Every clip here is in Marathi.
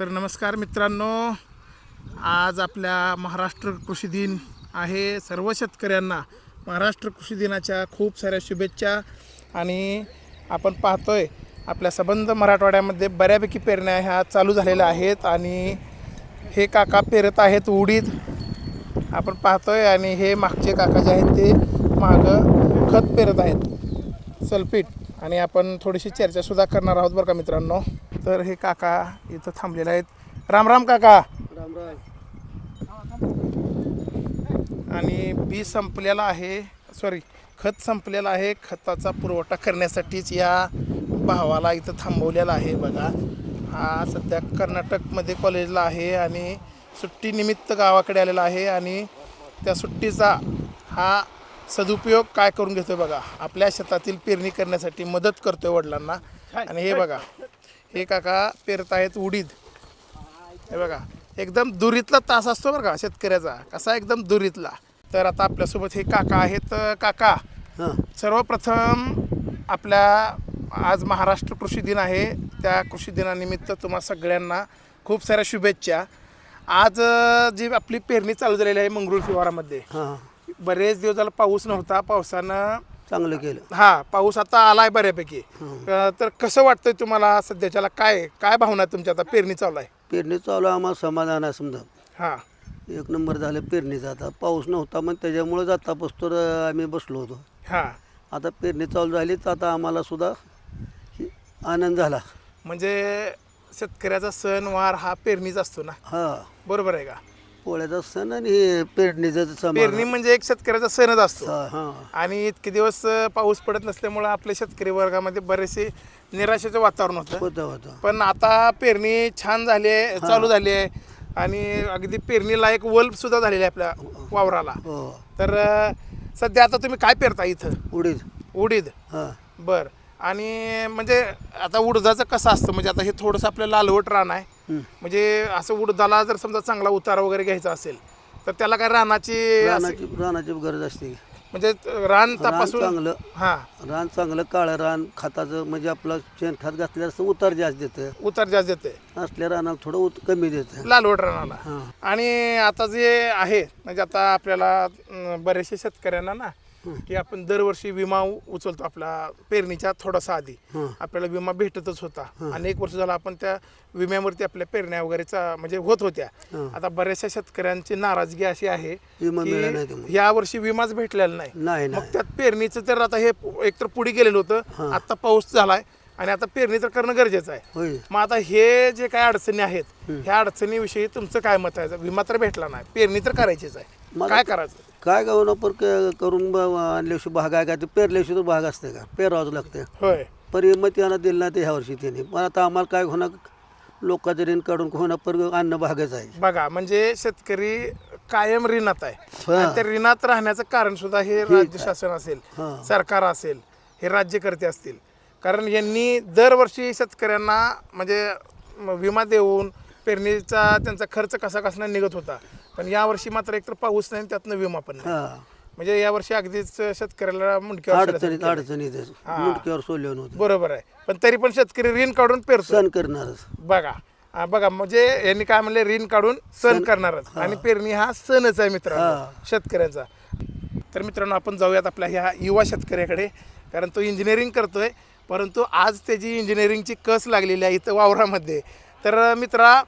तर नमस्कार मित्रांनो, आज आपल्या महाराष्ट्र कृषी दिन आहे. सर्व शेतकऱ्यांना महाराष्ट्र कृषी दिनाच्या खूप साऱ्या शुभेच्छा. आणि आपण पाहतोय आपल्या संबंध मराठवाड्यामध्ये बऱ्यापैकी पेरण्या ह्या चालू झालेल्या आहेत आणि हे काका पेरत आहेत उडीद आपण पाहतोय. आणि हे मागचे काका जे आहेत ते मागं खत पेरत आहेत सल्फेट. आणि आपण थोडीशी चर्चासुद्धा करणार आहोत बरं का मित्रांनो. तर हे काका इथं थांबलेले आहेत. राम राम काका. राम राम. आणि बी संपलेला आहे, सॉरी खत संपलेला आहे. खताचा पुरवठा करण्यासाठीच या भावाला इथं थांबवलेला आहे. बघा, हा सध्या कर्नाटकमध्ये कॉलेजला आहे आणि सुट्टीनिमित्त गावाकडे आलेला आहे. आणि त्या सुट्टीचा हा सदुपयोग काय करून घेतोय बघा, आपल्या शेतातील पेरणी करण्यासाठी मदत करतोय वडिलांना. आणि हे बघा, हे काका पेरत आहेत उडीद. हे बघा, एकदम दुरीतला तास असतो बरं का शेतकऱ्याचा, कसा एकदम दुरीतला. तर आता आपल्यासोबत हे काका आहेत. काका, सर्वप्रथम आपल्या आज महाराष्ट्र कृषी दिन आहे, त्या कृषी दिनानिमित्त तुम्हा सगळ्यांना खूप साऱ्या शुभेच्छा. आज जी आपली पेरणी चालू झालेली आहे मंगरूळ शिवारामध्ये, बरेच दिवस झाला पाऊस नव्हता. पावसानं चांगलं केलं. हा, पाऊस आता आलाय बऱ्यापैकी. तर कसं वाटतंय तुम्हाला सध्याच्याला? काय काय भावना आहे तुमच्या? आता पेरणी चालू आहे. पेरणी चालू आम्हाला समाधान आहे. समजा हा, एक नंबर झालं पेरणीचा. आता पाऊस नव्हता मग त्याच्यामुळे जाता पस्तोर आम्ही बसलो होतो. हा, आता पेरणी चालू झाली तर आता आम्हाला सुद्धा आनंद झाला. म्हणजे शेतकऱ्याचा सण वार हा पेरणीचा असतो ना, हा, बरोबर आहे का? पोळ्याचा सण आणि हे पेरणीचं पेरणी समाधान. म्हणजे एक शेतकऱ्याचा सणच असतो. हा, आणि इतके दिवस पाऊस पडत नसल्यामुळे आपल्या शेतकरी वर्गामध्ये बरेचसे निराशेचं वातावरण होतं. होतं. पण आता पेरणी छान झाली आहे, चालू झाली आहे. आणि अगदी पेरणीला एक वल्ब सुद्धा झालेली आहे आपल्या वावराला. हो, तर सध्या आता तुम्ही काय पेरता इथं? उडीद. उडीद. हा, बर. आणि म्हणजे आता उडदाचं कसं असतं, म्हणजे आता हे थोडंसं आपलं लालवट रान आहे. म्हणजे असं उडदाला जर समजा चांगला उतारा वगैरे घ्यायचा असेल तर त्याला काय रानाची रानाची गरज असते. म्हणजे रान तपासून चांगलं, हा, रान चांगलं काळं रान खताचं, म्हणजे आपलं शेणखत घातल्यावर असं उतार जास्त देतं. उतार जास्त देते असल्या रानाला थोडं कमी देतं. लालवट रानाला. हा. आणि आता जे आहे म्हणजे आता आपल्याला बरेचसे शेतकऱ्यांना ना की आपण दरवर्षी विमा उचलतो आपला पेरणीच्या थोडासा आधी. आपल्याला विमा भेटतच होता. अनेक वर्ष झाला आपण त्या विम्यावरती आपल्या पेरण्या वगैरे म्हणजे होत होत्या. आता बऱ्याचशा शेतकऱ्यांची नाराजगी अशी आहे की या वर्षी विमाच भेटलेला नाही. मग त्यात पेरणीचं तर आता हे एकतर पुढे गेलेलं होतं, आता पाऊस झालाय आणि आता पेरणी तर करणं गरजेचं आहे. मग आता हे जे काय अडचणी आहेत, ह्या अडचणीविषयी तुमचं काय मत आहे? विमा तर भेटला नाही, पेरणी तर करायचीच आहे, काय करायचं? काय गावना पर करून आणल्याशिवाय भाग आहे का? ते पेरल्याशिवाय तर भाग असते का? पेरावंच लागते. होय. परिमत यानं दिलं नाही ते ह्या वर्षी त्याने. पण आता आम्हाला काय होणार, लोकांचं ऋण काढून होणार पर अन्न भागच आहे. बघा, म्हणजे शेतकरी कायम ऋणात आहे. आणि त्या ऋणात राहण्याचं कारण सुद्धा हे राज्य शासन असेल, सरकार असेल, हे राज्यकर्ते असतील. कारण यांनी दरवर्षी शेतकऱ्यांना म्हणजे विमा देऊन पेरणीचा त्यांचा खर्च कसा निघत होता. पण यावर्षी मात्र एकतर पाऊस नाही, त्यातनं विमा पण नाही. म्हणजे यावर्षी अगदीच शेतकऱ्याला मुंडक्यावर सोडल्यावर होतं. बरोबर आहे. पण तरी पण शेतकरी ऋण काढून पेरतो, सण करणारच. बघा म्हणजे यांनी काय म्हणले, ऋण काढून सण करणारच. आणि पेरणी हा सणच आहे मित्रांनो शेतकऱ्यांचा. तर मित्रांनो, आपण जाऊयात आपल्या ह्या युवा शेतकऱ्याकडे. कारण तो इंजिनिअरिंग करतोय, परंतु आज त्याची इंजिनिअरिंगची कस लागलेली आहे इथं वावरामध्ये. तर मित्रा,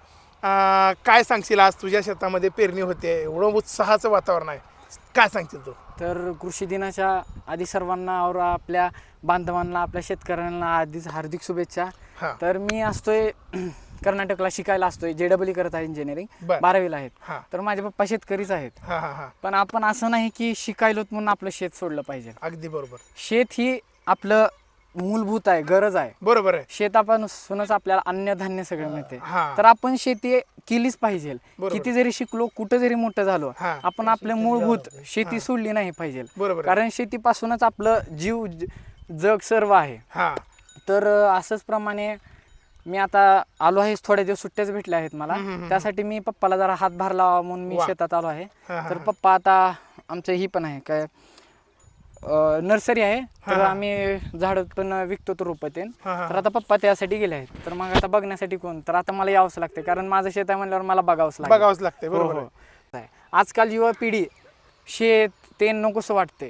काय सांगशील? आज तुझ्या शेतामध्ये पेरणी होते, एवढं उत्साहाचं वातावरण आहे, काय सांगशील तू? तर कृषी दिनाच्या आधी सर्वांना और आपल्या बांधवांना, आपल्या शेतकऱ्यांना आधीच हार्दिक शुभेच्छा. तर मी असतोय कर्नाटकला शिकायला, असतोय JEE करत आहे, इंजिनिअरिंग 12वीला आहेत. तर माझे पप्पा शेतकरीच आहेत. पण आपण असं नाही की शिकायलोत म्हणून आपलं शेत सोडलं पाहिजे. अगदी बरोबर. शेत ही आपलं मूलभूत आहे, गरज आहे. बरोबर आहे. शेतापासूनच आपल्याला अन्नधान्य सगळं मिळते. तर आपण शेती केलीच पाहिजे. किती जरी शिकलो, कुठं जरी मोठं झालो, आपण आपल्या मूलभूत शेती सोडली नाही पाहिजे. कारण शेतीपासूनच आपलं जीव जग सर्व आहे. तर असंच प्रमाणे मी आता आलो आहे, थोड्या दिवस सुट्ट्याच भेटल्या आहेत मला. त्यासाठी मी पप्पाला जरा हातभार लावा म्हणून मी शेतात आलो आहे. तर पप्पा आता आमचं ही पण आहे काय, नर्सरी आहे, तर आम्ही झाड पण विकतो तो रोपं तेन. तर आता पप्पा त्यासाठी गेले आहेत, तर मग आता बघण्यासाठी कोण, तर आता मला यावंच लागते, कारण माझं शेत आहे म्हणल्यावर मला बघावंच लागते. बरोबर आहे. आजकाल युवा पिढी शेत ते नकोसं वाटते,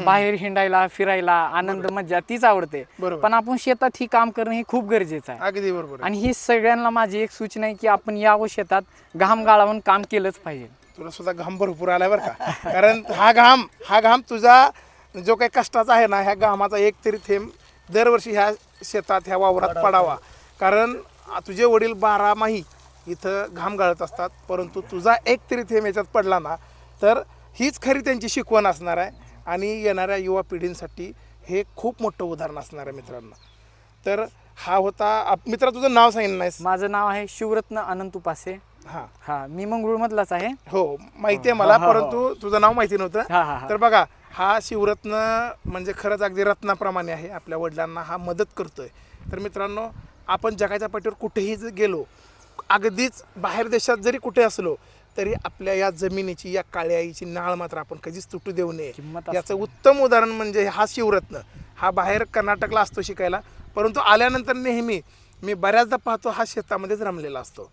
बाहेर हिंडायला फिरायला आनंद मज्जा तीच आवडते, पण आपण शेतात ही काम करणं हे खूप गरजेचं आहे. अगदी बरोबर. आणि ही सगळ्यांना माझी एक सूचना आहे की आपण यावं शेतात, घाम गाळावून काम केलंच पाहिजे. तुला सुद्धा घाम भरपूर आलाय बरं का, कारण हा घाम तुझा जो काही कष्टाचा आहे ना, ह्या घामाचा एक तरी थेंब दरवर्षी ह्या शेतात ह्या वावरात पडावा. कारण तुझे वडील 12 माही इथं घाम गाळत असतात, परंतु तुझा एक तरी थेंब याच्यात पडला ना, तर हीच खरी त्यांची शिकवण असणार आहे आणि येणाऱ्या युवा पिढींसाठी हे खूप मोठं उदाहरण असणार आहे मित्रांनो. तर हा होता मित्रा, तुझं नाव सांगितलं नाहीस. माझं नाव आहे शिवरत्न अनंत उपासे. हा मी मंगरूळ मधलाच आहे. हो माहिती आहे मला, परंतु तुझं नाव माहिती नव्हतं. तर बघा, हा शिवरत्न म्हणजे खरंच अगदी रत्नाप्रमाणे आहे, आपल्या वडिलांना हा मदत करतोय. तर मित्रांनो, आपण जगाच्या पाठीवर कुठेही गेलो, अगदीच बाहेर देशात जरी कुठे असलो, तरी आपल्या या जमिनीची, या काळ्या आईची नाळ मात्र आपण कधीच तुटू देऊ नये. याचं उत्तम उदाहरण म्हणजे हा शिवरत्न. हा बाहेर कर्नाटकला असतो शिकायला, परंतु आल्यानंतर नेहमी मी बऱ्याचदा पाहतो हा शेतामध्येच रमलेला असतो.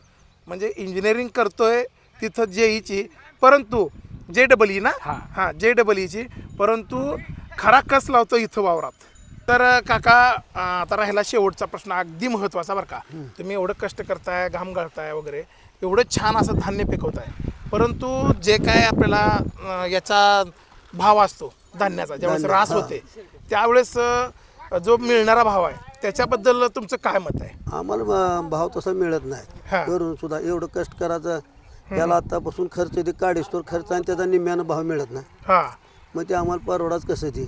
म्हणजे इंजिनिअरिंग करतोय तिथं JEE परंतु JEE ना, हां JEE परंतु खरा कस लावतो इथं वावरात. तर काका, आता राहिला शेवटचा प्रश्न, अगदी महत्त्वाचा बरं का. तुम्ही एवढं कष्ट करताय, घाम गाळताय वगैरे, एवढं छान असं धान्य पिकवताय, परंतु जे काय आपल्याला याचा भाव असतो धान्याचा, ज्यावेळेस रास होते त्यावेळेस जो मिळणारा भाव आहे त्याच्याबद्दल तुमचं काय मत आहे? आम्हाला भाव तसा मिळत नाही, करून सुद्धा एवढं कष्ट करायचं, त्याला आतापासून खर्च ते काढीस्तोर खर्च आणि त्याचा निम्म्यानं भाव मिळत नाही. मग ते आम्हाला परवडाच कसं ते.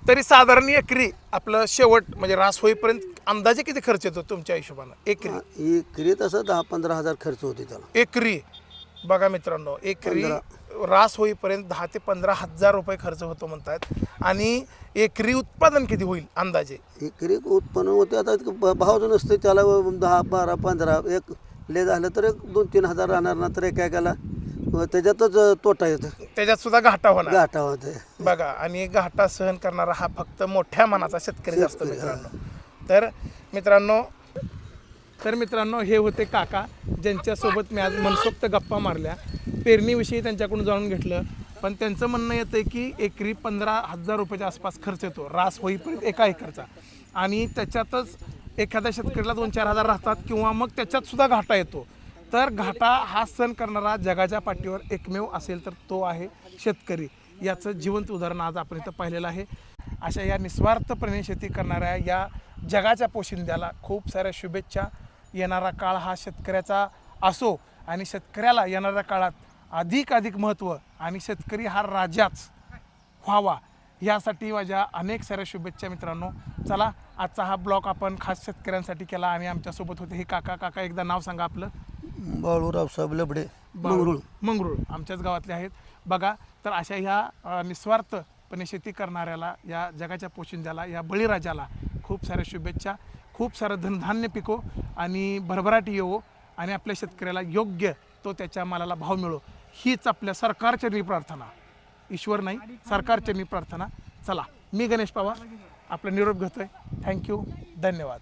तरी साधारण एकरी आपलं शेवट म्हणजे रास होईपर्यंत अंदाजे किती खर्च येतो तुमच्या हिशोबानं एकरी? तसं 10-15 हजार खर्च होते त्याला एकरी. बघा मित्रांनो, एकरी रास होईपर्यंत 10 ते 15 हजार रुपये खर्च होतो म्हणतात. आणि एकरी उत्पादन किती होईल अंदाजे? एकरी उत्पन्न होते, आता भाव नसतं त्याला 10, 12, 15 एक ले झालं तर 2-3 हजार राहणार ना, तर एकाला त्याच्यातच तोटा येतो, त्याच्यात सुद्धा घाटा होते बघा. आणि घाटा सहन करणारा हा फक्त मोठ्या मनाचा शेतकरी असतो मित्रांनो. तर मित्रांनो हे होते काका, ज्यांच्यासोबत मी आज मनसोक्त गप्पा मारल्या, पेरणीविषयी त्यांच्याकडून जाणून घेतलं. पण त्यांचं म्हणणं येतं आहे की एकरी 15,000 रुपयाच्या आसपास खर्च येतो रास होईपर्यंत एका एकरचा, आणि त्याच्यातच एखाद्या शेतकऱ्याला 2-4 हजार राहतात, किंवा मग त्याच्यात सुद्धा घाटा येतो. तर घाटा हा सहन करणारा जगाच्या पाठीवर एकमेव असेल तर तो आहे शेतकरी. याचं जिवंत उदाहरण आज आपण इथं पाहिलेलं आहे. अशा या निस्वार्थपणे शेती करणाऱ्या या जगाच्या पोशिंद्याला खूप साऱ्या शुभेच्छा. येणारा काळ हा शेतकऱ्याचा असो, आणि शेतकऱ्याला येणाऱ्या काळात अधिक महत्त्व, आणि शेतकरी हा राजाच व्हावा, यासाठी माझ्या अनेक साऱ्या शुभेच्छा मित्रांनो. चला, आजचा हा ब्लॉग आपण खास शेतकऱ्यांसाठी केला, आणि आमच्यासोबत होते हे काका. एकदा नाव सांगा आपलं. बाळूराव साहेब लबडे, मंगरूळ आमच्याच गावातले आहेत. बघा, तर अशा ह्या निस्वार्थपणे शेती करणाऱ्याला, या जगाच्या पोशिंद्याला, या बळीराजाला खूप साऱ्या शुभेच्छा. खूप सारं धनधान्य पिको आणि भरभराटी येवो, आणि आपल्या शेतकऱ्याला योग्य तो त्याच्या मालाला भाव मिळो, हीच आपल्या सरकारचरणी प्रार्थना. ईश्वर नाही, सरकारचरणी प्रार्थना. चला, मी गणेश पवार आपला निरोप घेतोय. थँक्यू, धन्यवाद.